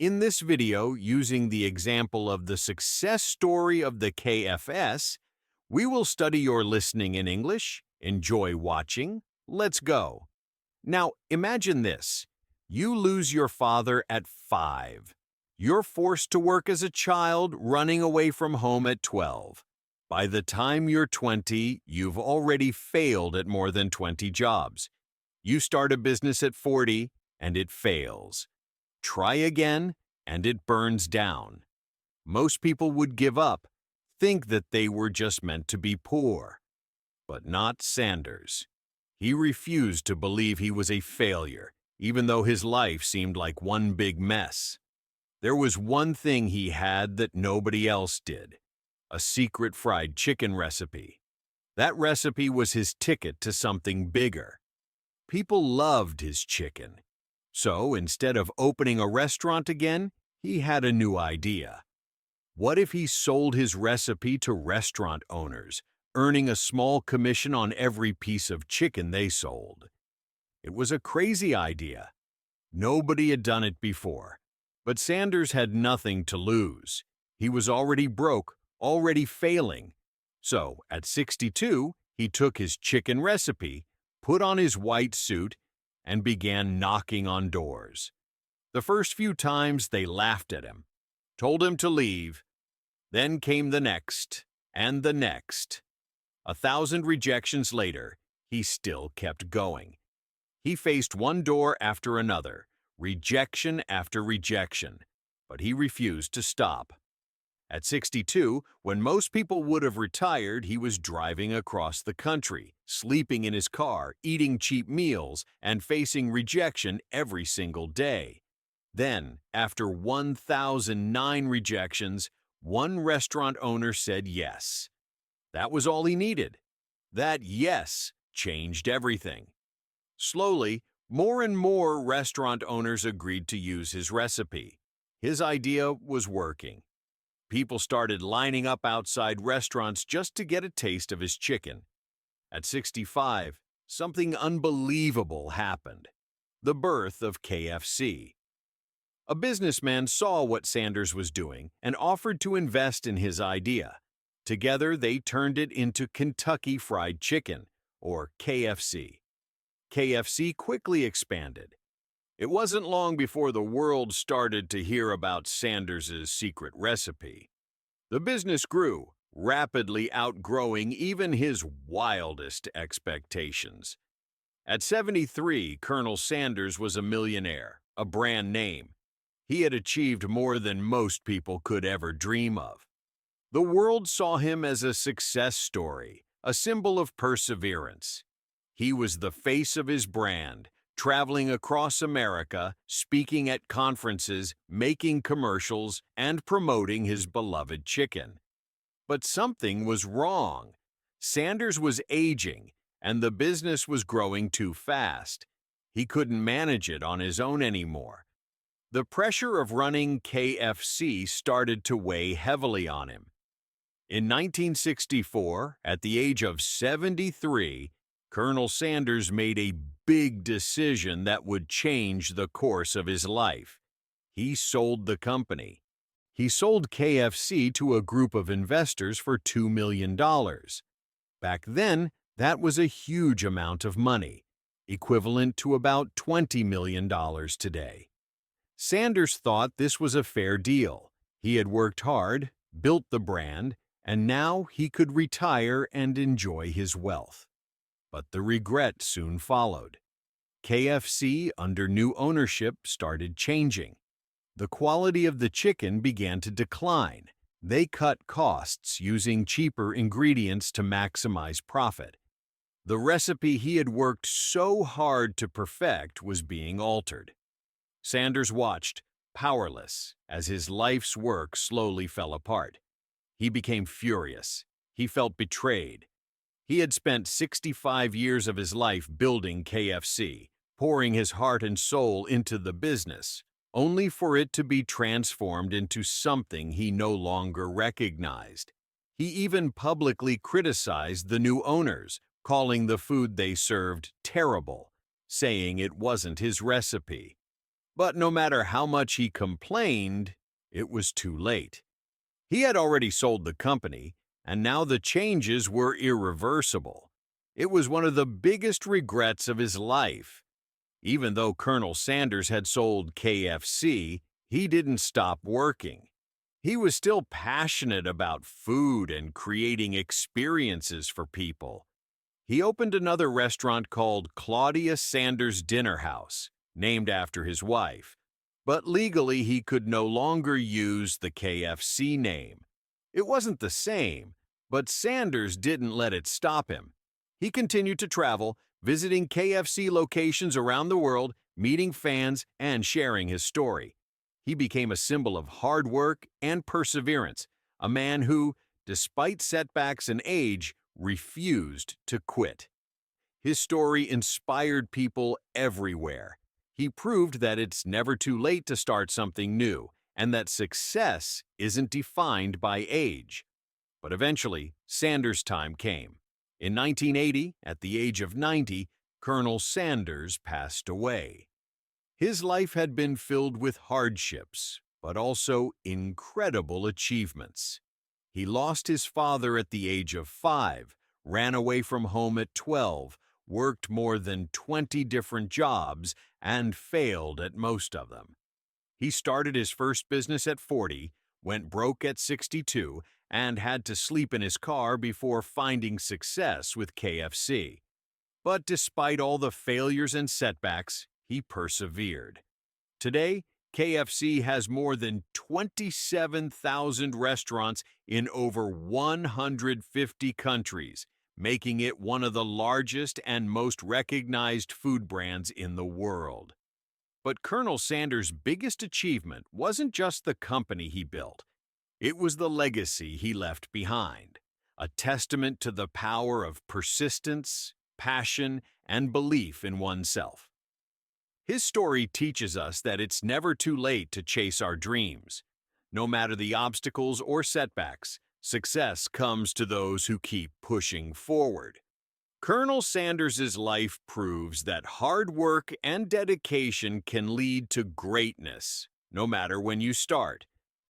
In this video, using the example of the success story of the KFS, we will study your listening in English. Enjoy watching. Let's go. Now, imagine this. You lose your father at 5. You're forced to work as a child, running away from home at 12. By the time you're 20, you've already failed at more than 20 jobs. You start a business at 40, and it fails. Try again, and it burns down. Most people would give up, think that they were just meant to be poor. But not Sanders. He refused to believe he was a failure, even though his life seemed like one big mess. There was one thing he had that nobody else did: a secret fried chicken recipe. That recipe was his ticket to something bigger. People loved his chicken. So instead of opening a restaurant again, he had a new idea. What if he sold his recipe to restaurant owners, earning a small commission on every piece of chicken they sold? It was a crazy idea. Nobody had done it before. But Sanders had nothing to lose. He was already broke, already failing. So, at 62, he took his chicken recipe, put on his white suit, and began knocking on doors. The first few times they laughed at him, told him to leave. Then came the next, and the next. 1,000 rejections later, he still kept going. He faced one door after another, rejection after rejection, but he refused to stop. At 62, when most people would have retired, he was driving across the country, sleeping in his car, eating cheap meals, and facing rejection every single day. Then, after 1,009 rejections, one restaurant owner said yes. That was all he needed. That yes changed everything. Slowly, more and more restaurant owners agreed to use his recipe. His idea was working. People started lining up outside restaurants just to get a taste of his chicken. At 65, something unbelievable happened: the birth of KFC. A businessman saw what Sanders was doing and offered to invest in his idea. Together, they turned it into Kentucky Fried Chicken, or KFC. KFC quickly expanded. It wasn't long before the world started to hear about Sanders's secret recipe. The business grew, rapidly outgrowing even his wildest expectations. At 73, Colonel Sanders was a millionaire, a brand name. He had achieved more than most people could ever dream of. The world saw him as a success story, a symbol of perseverance. He was the face of his brand, traveling across America, speaking at conferences, making commercials, and promoting his beloved chicken. But something was wrong. Sanders was aging, and the business was growing too fast. He couldn't manage it on his own anymore. The pressure of running KFC started to weigh heavily on him. In 1964, at the age of 73, Colonel Sanders made a big decision that would change the course of his life. He sold the company. He sold KFC to a group of investors for $2 million. Back then, that was a huge amount of money, equivalent to about $20 million today. Sanders thought this was a fair deal. He had worked hard, built the brand, and now he could retire and enjoy his wealth. But the regret soon followed. KFC, under new ownership, started changing. The quality of the chicken began to decline. They cut costs using cheaper ingredients to maximize profit. The recipe he had worked so hard to perfect was being altered. Sanders watched, powerless, as his life's work slowly fell apart. He became furious. He felt betrayed. He had spent 65 years of his life building KFC, pouring his heart and soul into the business, only for it to be transformed into something he no longer recognized. He even publicly criticized the new owners, calling the food they served terrible, saying it wasn't his recipe. But no matter how much he complained, it was too late. He had already sold the company, and now the changes were irreversible. It was one of the biggest regrets of his life. Even though Colonel Sanders had sold KFC, he didn't stop working. He was still passionate about food and creating experiences for people. He opened another restaurant called Claudia Sanders Dinner House, named after his wife. But legally, he could no longer use the KFC name. It wasn't the same, but Sanders didn't let it stop him. He continued to travel, visiting KFC locations around the world, meeting fans, and sharing his story. He became a symbol of hard work and perseverance, a man who, despite setbacks and age, refused to quit. His story inspired people everywhere. He proved that it's never too late to start something new, and that success isn't defined by age. But eventually, Sanders' time came. In 1980, at the age of 90, Colonel Sanders passed away. His life had been filled with hardships, but also incredible achievements. He lost his father at the age of 5, ran away from home at 12, worked more than 20 different jobs, and failed at most of them. He started his first business at 40, went broke at 62, and had to sleep in his car before finding success with KFC. But despite all the failures and setbacks, he persevered. Today, KFC has more than 27,000 restaurants in over 150 countries, making it one of the largest and most recognized food brands in the world. But Colonel Sanders' biggest achievement wasn't just the company he built. It was the legacy he left behind, a testament to the power of persistence, passion, and belief in oneself. His story teaches us that it's never too late to chase our dreams. No matter the obstacles or setbacks, success comes to those who keep pushing forward. Colonel Sanders' life proves that hard work and dedication can lead to greatness, no matter when you start.